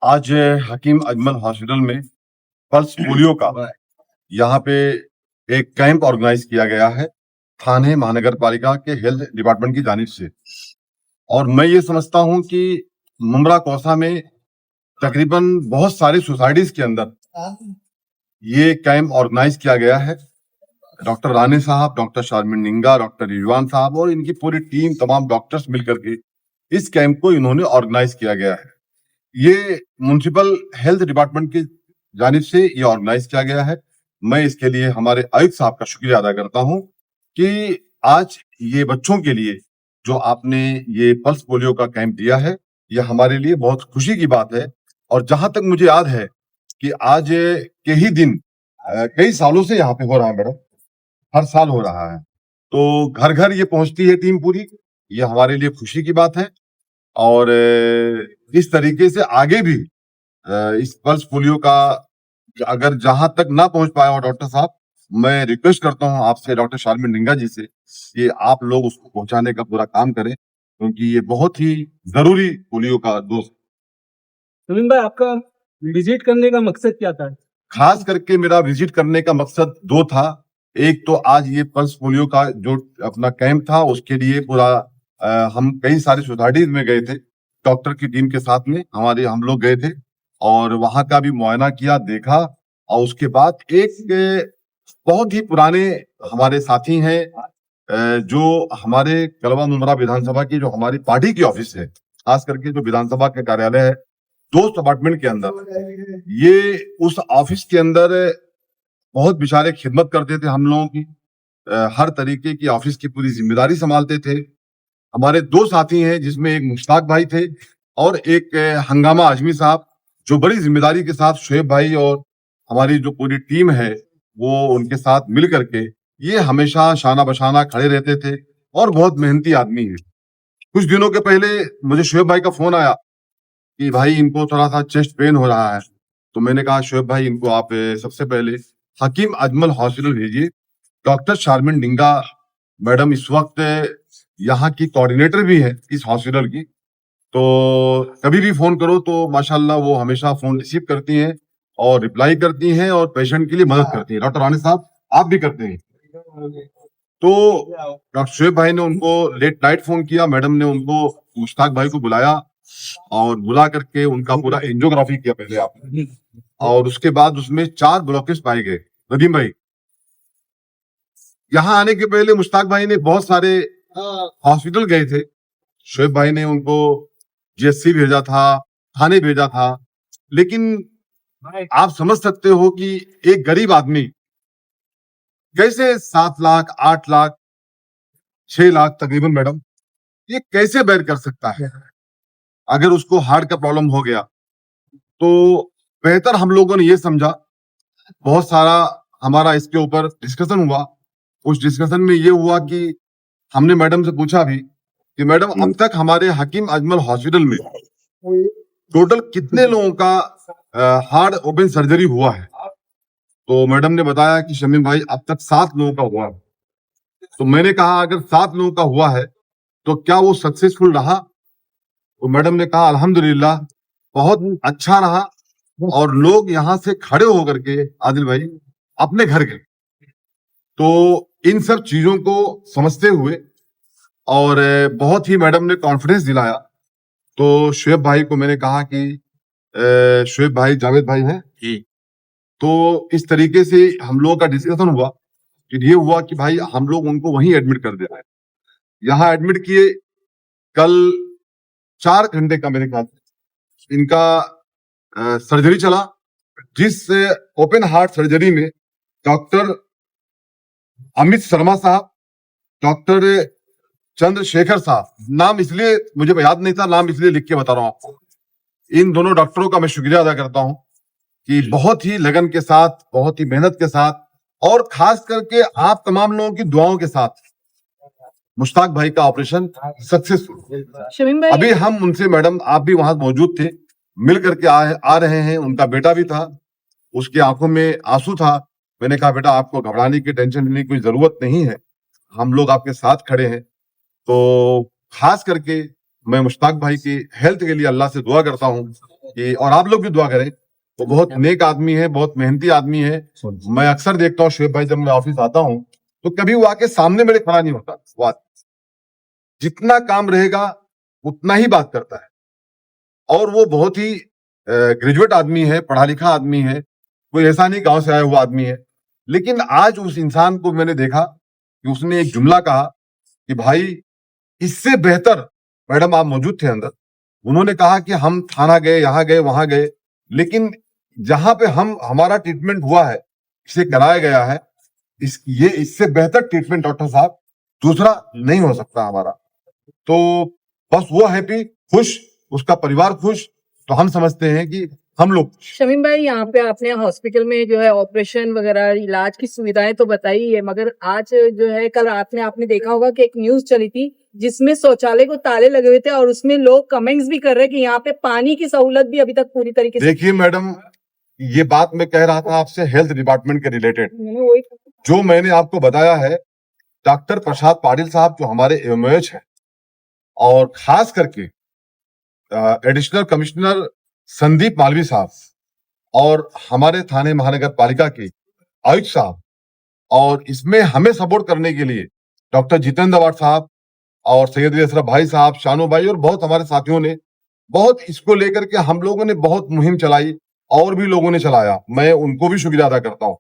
आज हकीम अजमल हॉस्पिटल में pulse polio का यहाँ पे एक कैंप ऑर्गेनाइज किया गया है थाने महानगर पालिका के हेल्थ डिपार्टमेंट की जानिब से। और मैं ये समझता हूँ कि मुमरा कौसा में तकरीबन बहुत सारी सोसाइटीज के अंदर ये कैंप ऑर्गेनाइज किया गया है। डॉक्टर राणे साहब, डॉक्टर शारमिन निंगा, डॉक्टर रिजवान साहब और इनकी पूरी टीम, तमाम डॉक्टर्स मिलकर के इस कैंप को इन्होंने ऑर्गेनाइज किया गया है। ये म्युनिसिपल हेल्थ डिपार्टमेंट की जानिब से ये ऑर्गेनाइज किया गया है। मैं इसके लिए हमारे आयुक्त साहब का शुक्रिया अदा करता हूं कि आज ये बच्चों के लिए जो आपने ये पल्स पोलियो का कैंप दिया है, ये हमारे लिए बहुत खुशी की बात है। और जहां तक मुझे याद है कि आज के ही दिन कई सालों से यहाँ पे हो रहा है मैडम, हर साल हो रहा है, तो घर घर ये पहुंचती है टीम पूरी। ये हमारे लिए खुशी की बात है। और इस तरीके से आगे भी इस पल्स पोलियो का अगर जहां तक ना पहुंच पाया हो डॉक्टर साहब, मैं रिक्वेस्ट करता हूं आपसे, डॉक्टर शारमिन निंगा जी से, कि आप लोग उसको पहुंचाने का पूरा काम करें, क्योंकि ये बहुत ही जरूरी पोलियो का डोज। शमीम भाई, आपका विजिट करने का मकसद क्या था? खास करके मेरा विजिट करने का मकसद दो था। एक तो आज ये पल्स पोलियो का जो अपना कैंप था उसके लिए पूरा हम कई सारी सोसाइटीज में गए थे, डॉक्टर की टीम के साथ में हम लोग गए थे और वहां का भी मुआयना किया, देखा। और उसके बाद एक बहुत ही पुराने हमारे साथी हैं जो हमारे कलवा मुमरा विधानसभा की जो हमारी पार्टी की ऑफिस है, खास करके जो विधानसभा के कार्यालय है दोस्त अपार्टमेंट के अंदर, ये उस ऑफिस के अंदर बहुत बेचारे खिदमत करते थे हम लोगों की, हर तरीके की ऑफिस की पूरी जिम्मेदारी संभालते थे। हमारे दो साथी हैं जिसमें एक मुश्ताक भाई थे और एक हंगामा आजमी साहब, जो बड़ी जिम्मेदारी के साथ शोएब भाई और हमारी जो पूरी टीम है वो उनके साथ मिल करके ये हमेशा शाना बशाना खड़े रहते थे और बहुत मेहनती आदमी है। कुछ दिनों के पहले मुझे शोएब भाई का फोन आया कि भाई इनको थोड़ा सा चेस्ट पेन हो रहा है, तो मैंने कहा शोएब भाई इनको आप सबसे पहले हकीम अजमल हॉस्पिटल भेजिए। डॉक्टर शारमिन निंगा मैडम इस वक्त यहाँ की कोऑर्डिनेटर भी है इस हॉस्पिटल की, तो कभी भी फोन करो तो माशाल्लाह वो हमेशा फोन रिसीव करती हैं और रिप्लाई करती हैं और पेशेंट के लिए मदद करती हैं। डॉक्टर राणे साहब आप भी करते हैं। तो डॉक्टर शोएब भाई ने उनको लेट नाइट फोन किया, मैडम ने उनको मुश्ताक भाई को बुलाया और बुला करके उनका पूरा एंजियोग्राफी किया पहले आपने, और उसके बाद उसमें 4 ब्लॉकेज पाए गए। नदीम भाई, यहाँ आने के पहले मुश्ताक भाई ने बहुत सारे हॉस्पिटल गए थे, शोएब भाई ने उनको जीएससी भेजा था, थाने भेजा था, लेकिन आप समझ सकते हो कि एक गरीब आदमी कैसे 7 लाख, 8 लाख, 6 लाख तकरीबन मैडम, ये कैसे बेयर कर सकता है? अगर उसको हार्ट का प्रॉब्लम हो गया तो बेहतर हम लोगों ने ये समझा, बहुत सारा हमारा इसके ऊपर डिस्कशन हुआ। उस डिस्कशन में ये हुआ कि हमने मैडम से पूछा भी कि मैडम अब तक हमारे हकीम अजमल हॉस्पिटल में टोटल कितने लोगों का हार्ट ओपन सर्जरी हुआ है? तो मैडम ने बताया कि शमीम भाई अब तक 7 लोगों का हुआ है। तो मैंने कहा अगर 7 लोगों का हुआ है तो क्या वो सक्सेसफुल रहा? तो मैडम ने कहा अल्हम्दुलिल्लाह बहुत अच्छा रहा और लोग यहाँ से खड़े होकर के आदिल भाई अपने घर गए। तो इन सब चीजों को समझते हुए और बहुत ही मैडम ने कॉन्फिडेंस दिलाया, तो शोएब भाई को मैंने कहा कि शोएब भाई जावेद भाई हैं जी, तो इस तरीके से हम लोगों का डिस्कशन हुआ कि ये हुआ कि भाई हम लोग उनको वहीं एडमिट कर दे रहे हैं। यहाँ एडमिट किए, कल 4 घंटे का मेरे ख्याल से इनका सर्जरी चला, जिस ओपन हार्ट सर्जरी में डॉक्टर अमित शर्मा साहब, डॉक्टर चंद्रशेखर साहब, नाम इसलिए मुझे याद नहीं था, नाम इसलिए लिख के बता रहा हूं आपको, इन दोनों डॉक्टरों का मैं शुक्रिया अदा करता हूं कि बहुत ही लगन के साथ, बहुत ही मेहनत के साथ और खास करके आप तमाम लोगों की दुआओं के साथ मुश्ताक भाई का ऑपरेशन सक्सेसफुल। अभी हम उनसे, मैडम आप भी वहां मौजूद थे, मिल करके आ रहे हैं, उनका बेटा भी था, उसकी आंखों में आंसू था। मैंने कहा बेटा आपको घबराने की, टेंशन लेने की कोई जरूरत नहीं है, हम लोग आपके साथ खड़े हैं। तो खास करके मैं मुश्ताक भाई की हेल्थ के लिए अल्लाह से दुआ करता हूं कि और आप लोग भी दुआ करें। वो बहुत नेक आदमी है, बहुत मेहनती आदमी है। मैं अक्सर देखता हूँ शोएब भाई, जब मैं ऑफिस आता हूँ तो कभी वो आके सामने मेरे खड़ा नहीं होता। वो जितना काम रहेगा उतना ही बात करता है, और वो बहुत ही ग्रेजुएट आदमी है, पढ़ा लिखा आदमी है, कोई ऐसा नहीं गांव से आया हुआ आदमी है। लेकिन आज उस इंसान को मैंने देखा कि उसने एक जुमला कहा कि भाई इससे बेहतर, मैडम आप मौजूद थे अंदर, उन्होंने कहा कि हम थाना गए, यहाँ गए, वहां गए, लेकिन जहां पे हमारा ट्रीटमेंट हुआ है, इसे कराया गया है, ये इससे बेहतर ट्रीटमेंट डॉक्टर साहब दूसरा नहीं हो सकता हमारा। तो बस वो हैप्पी, खुश, उसका परिवार खुश, तो हम समझते हैं कि हम लोग। शमीम भाई, यहाँ पे आपने हॉस्पिटल में जो है ऑपरेशन वगैरह इलाज की सुविधाएं तो बताई है, मगर आज जो है कल रात में आपने देखा होगा कि एक न्यूज चली थी जिसमें शौचालय को ताले लगे हुए थे और उसमें लोग कमेंट्स भी कर रहे हैं कि यहाँ पे पानी की सहूलत भी अभी तक पूरी तरीके से। देखिए मैडम, ये बात मैं कह रहा था आपसे हेल्थ डिपार्टमेंट के रिलेटेड। वही जो मैंने आपको बताया है, डॉक्टर प्रसाद पाटिल साहब जो हमारे एमओएच है, और खास करके एडिशनल कमिश्नर संदीप मालवी साहब और हमारे थाने महानगर पालिका के आयुक्त साहब, और इसमें हमें सपोर्ट करने के लिए डॉक्टर जितेंद्र अवार्ड साहब और सैयद अशरफ भाई साहब, शानू भाई और बहुत हमारे साथियों ने बहुत इसको लेकर के हम लोगों ने बहुत मुहिम चलाई, और भी लोगों ने चलाया। मैं उनको भी शुक्रिया अदा करता हूँ।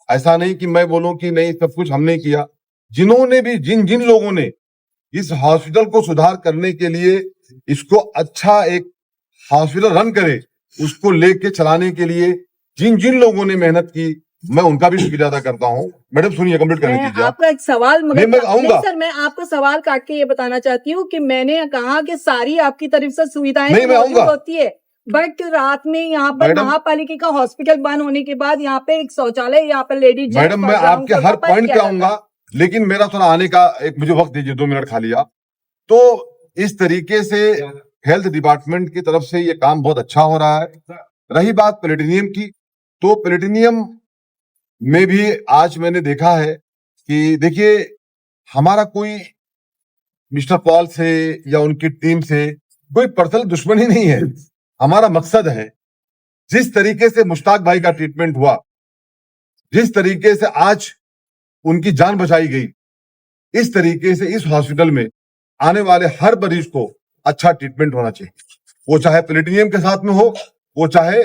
ऐसा नहीं कि मैं बोलूं कि नहीं सब कुछ हमने किया। जिन्होंने भी जिन लोगों ने इस हॉस्पिटल को सुधार करने के लिए, इसको अच्छा एक हॉस्पिटल रन करे, उसको लेके चलाने के लिए जिन लोगों ने मेहनत की, मैं उनका भी शुक्रिया अदा करता हूँ। मैडम सुनिए, कंप्लीट करने दीजिए। आपका एक सवाल, मगर मैं आऊंगा सर, मैं आपको सवाल काट के ये बताना चाहती हूँ कि मैंने कहा कि सारी आपकी तरफ से सुविधाएं नहीं, मैं मौजूद आऊंगा। होती है, बट रात में यहाँ पर मैडम, महापालिका का हॉस्पिटल बंद होने के बाद यहाँ पे एक शौचालय, यहाँ पे लेडीज, मैडम मैं आपके हर पॉइंट पे आऊंगा, लेकिन मेरा थोड़ा आने का एक मुझे वक्त दीजिए, 2 मिनट खाली आप। तो इस तरीके से हेल्थ डिपार्टमेंट की तरफ से ये काम बहुत अच्छा हो रहा है। रही बात प्लेटिनियम की, तो प्लेटिनियम में भी आज मैंने देखा है कि देखिए, हमारा कोई मिस्टर पॉल से या उनकी टीम से कोई पर्सनल दुश्मनी नहीं है। हमारा मकसद है, जिस तरीके से मुश्ताक भाई का ट्रीटमेंट हुआ, जिस तरीके से आज उनकी जान बचाई गई, इस तरीके से इस हॉस्पिटल में आने वाले हर मरीज को अच्छा ट्रीटमेंट होना चाहिए। वो चाहे प्लेटिनियम के साथ में हो, वो चाहे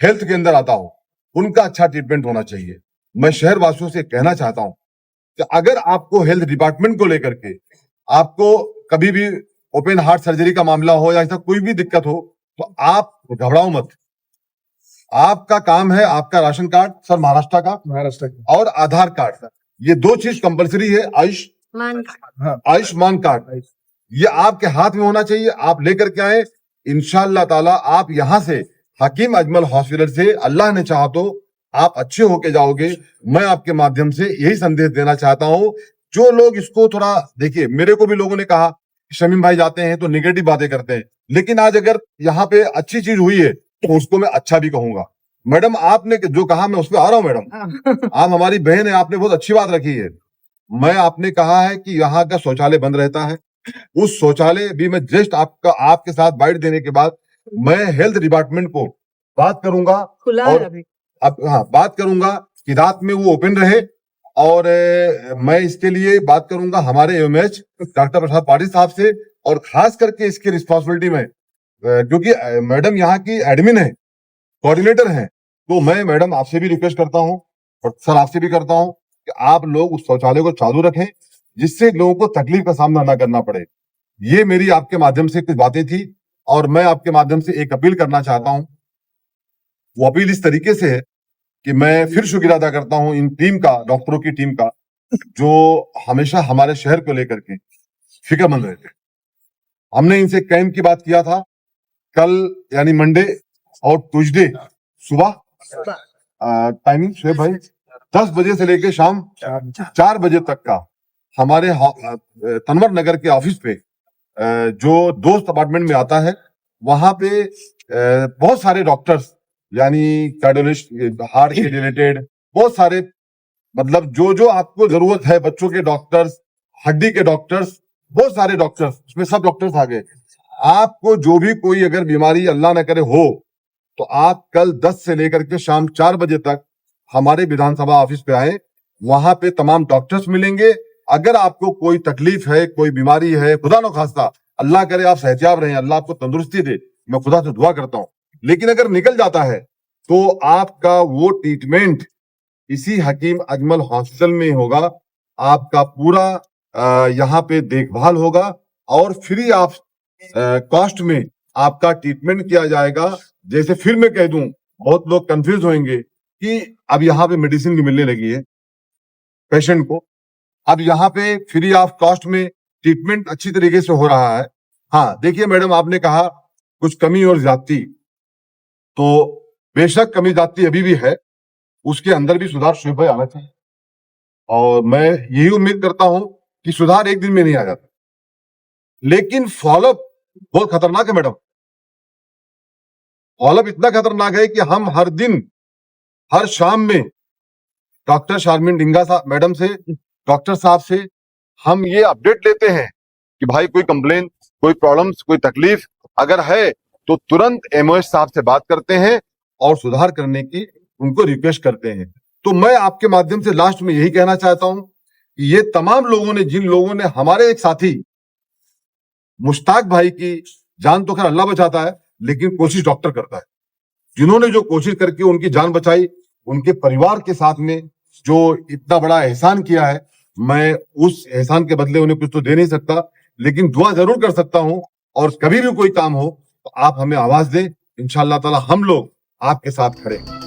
हेल्थ के अंदर आता हो, उनका अच्छा ट्रीटमेंट होना चाहिए। मैं शहर वासियों से कहना चाहता हूं कि अगर आपको हेल्थ डिपार्टमेंट को लेकर के आपको कभी भी ओपन हार्ट सर्जरी का मामला हो या ऐसा कोई भी दिक्कत हो, तो आप घबराओ मत। आपका काम है, आपका राशन कार्ड सर महाराष्ट्र का और आधार कार्ड, ये 2 चीज कंपलसरी है। आयुष्मान कार्ड ये आपके हाथ में होना चाहिए, आप लेकर के आए। इंशाअल्लाह ताला आप यहां से हकीम अजमल हॉस्पिटल से, अल्लाह ने चाहा तो आप अच्छे होके जाओगे। मैं आपके माध्यम से यही संदेश देना चाहता हूं। जो लोग इसको थोड़ा देखिए, मेरे को भी लोगों ने कहा शमीम भाई जाते हैं तो निगेटिव बातें करते हैं, लेकिन आज अगर यहाँ पे अच्छी चीज हुई है तो उसको मैं अच्छा भी कहूंगा। मैडम आपने जो कहा मैं उस पर आ रहा हूँ। मैडम आप हमारी बहन है, आपने बहुत अच्छी बात रखी है। मैं आपने कहा है कि यहाँ का शौचालय बंद रहता है, उस शौचालय भी मैं जस्ट आपके साथ बाइट देने के बाद मैं हेल्थ डिपार्टमेंट को बात करूंगा, और अब बात करूंगा कि रात में वो ओपन रहे, और मैं इसके लिए बात करूंगा हमारे एमएच डॉक्टर प्रसाद पाटिल साहब से, और खास करके इसकी रिस्पॉन्सिबिलिटी में क्योंकि मैडम यहाँ की एडमिन है, कोऑर्डिनेटर है, तो मैं मैडम आपसे भी रिक्वेस्ट करता हूँ और सर आपसे भी करता हूँ कि आप लोग उस शौचालय को चालू रखें, जिससे लोगों को तकलीफ का सामना ना करना पड़े। ये मेरी आपके माध्यम से कुछ बातें थी, और मैं आपके माध्यम से एक अपील करना चाहता हूं। वो अपील इस तरीके से है कि मैं फिर शुक्रिया अदा करता हूं इन टीम का, डॉक्टरों की टीम का, जो हमेशा हमारे शहर को लेकर के फिक्रमंद रहते। हमने इनसे कैंप की बात किया था कल, यानी मंडे और ट्यूसडे सुबह टाइमिंग शोएब भाई 10 बजे से लेकर शाम 4 बजे तक का हमारे तनवर नगर के ऑफिस पे जो दोस्त अपार्टमेंट में आता है, वहां पे बहुत सारे डॉक्टर्स, यानी कार्डियोलॉजिस्ट, हार्ट के रिलेटेड बहुत सारे, मतलब जो आपको जरूरत है, बच्चों के डॉक्टर्स, हड्डी के डॉक्टर्स, बहुत सारे डॉक्टर्स, उसमें सब डॉक्टर्स आ गए। आपको जो भी कोई अगर बीमारी अल्लाह न करे हो, तो आप कल 10 से लेकर के शाम 4 बजे तक हमारे विधानसभा ऑफिस पे आए, वहां पे तमाम डॉक्टर्स मिलेंगे। अगर आपको कोई तकलीफ है, कोई बीमारी है, खुदा न खास्ता, अल्लाह करे आप सेहतियाब रहें, अल्लाह आपको तंदुरुस्ती दे, मैं खुदा से दुआ करता हूं। लेकिन अगर निकल जाता है तो आपका वो ट्रीटमेंट इसी हकीम अजमल हॉस्पिटल में होगा। आपका पूरा यहाँ पे देखभाल होगा और फ्री ऑफ कॉस्ट में आपका ट्रीटमेंट किया जाएगा। जैसे फिर मैं कह दूं, बहुत लोग कंफ्यूज होंगे कि अब यहाँ पे मेडिसिन भी मिलने लगी है पेशेंट को, अब यहाँ पे फ्री ऑफ कॉस्ट में ट्रीटमेंट अच्छी तरीके से हो रहा है। हाँ देखिए मैडम, आपने कहा कुछ कमी और ज्यादती, तो बेशक कमी ज्यादती अभी भी है, उसके अंदर भी सुधार शोएब भाई आना चाहिए और मैं यही उम्मीद करता हूं कि सुधार एक दिन में नहीं आ जाता, लेकिन फॉलोअप बहुत खतरनाक है मैडम। फॉलोअप इतना खतरनाक है कि हम हर दिन हर शाम में डॉक्टर शारमीन डिंगा साहब मैडम से, डॉक्टर साहब से हम ये अपडेट लेते हैं कि भाई कोई कंप्लेन, कोई प्रॉब्लम्स, कोई तकलीफ अगर है तो तुरंत एमओएस साहब से बात करते हैं और सुधार करने की उनको रिक्वेस्ट करते हैं। तो मैं आपके माध्यम से लास्ट में यही कहना चाहता हूं कि ये तमाम लोगों ने, जिन लोगों ने हमारे एक साथी मुश्ताक भाई की जान तो खैर अल्लाह बचाता है, लेकिन कोशिश डॉक्टर करता है, जिन्होंने जो कोशिश करके उनकी जान बचाई, उनके परिवार के साथ में जो इतना बड़ा एहसान किया है, मैं उस एहसान के बदले उन्हें कुछ तो दे नहीं सकता, लेकिन दुआ जरूर कर सकता हूं। और कभी भी कोई काम हो तो आप हमें आवाज दें, इंशाअल्लाह ताला हम लोग आपके साथ खड़े हैं।